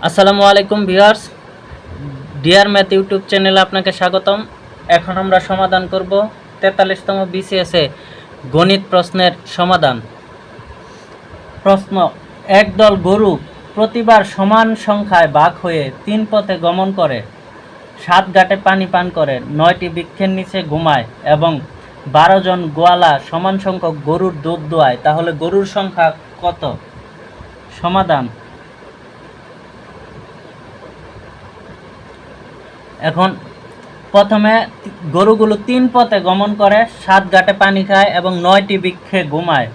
আসসালামু আলাইকুম viewers, deer math YouTube চ্যানেলে আপনাকে স্বাগতম। এখন আমরা সমাধান করব 43তম বিসিএস এ গণিত প্রশ্নের সমাধান। প্রশ্ন: একদল গরু প্রতিবার সমান সংখ্যায় ভাগ হয়ে 3 পথে গমন করে, 7 ঘাটে পানি পান করে, 9টি বৃক্ষের নিচে ঘুমায় এবং 12 জন গোয়ালা সমান সংখ্যক গরুর দুধ দোয়ায়, তাহলে গরুর সংখ্যা কত? সমাধান: এখন প্রথমে গরুগুলো 3 পথে গমন করে, 7 ঘাটে পানি খায় এবং 9টি বৃক্ষে ঘুমায়,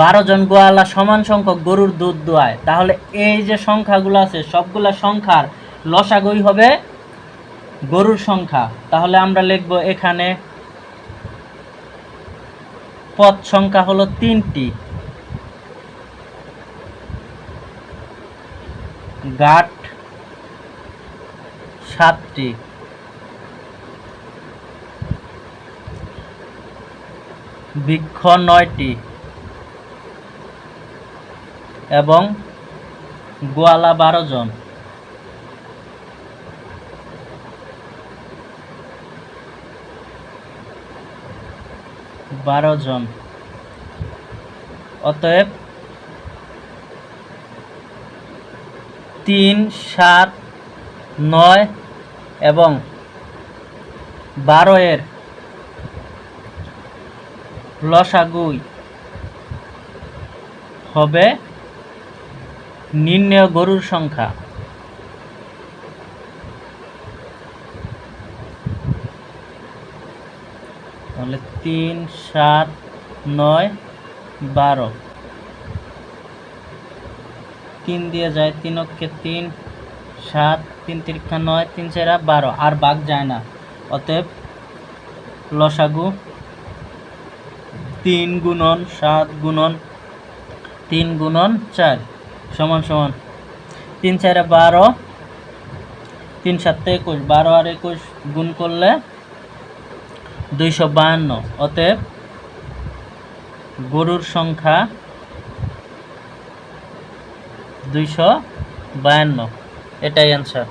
12 জন গোয়ালা সমান সংখ্যক গরুর দুধ দোয়ায়। তাহলে এই যে সংখ্যাগুলো আছে সবগুলা সংখ্যার লসাগুই হবে গরুর সংখ্যা। তাহলে আমরা লিখব এখানে পথ সংখ্যা হলো 3টি, ঘাট 7টি, বৃক্ষ 9টি এবং গোয়ালা 12 জন। অতএব 3, 7, 9 এবং 12 এর লসাগুই হবে নির্ণেয় গরুর সংখ্যা। তাহলে 3, 7, 9, 12, 3 দিয়ে যায়, 3 অক্ষে 3, 7, 3 তিরিক্ষা 9, 3 4 12, আর ভাগ যায় না। অতএব লসাগু 3 গুণন 7 গুণন 3 গুণন 4 সমান সমান 3 4 12, 3 7 21, 12 আর 21 গুণ করলে 252। অতএব গরুর সংখ্যা 252। এটাই অ্যান্সার।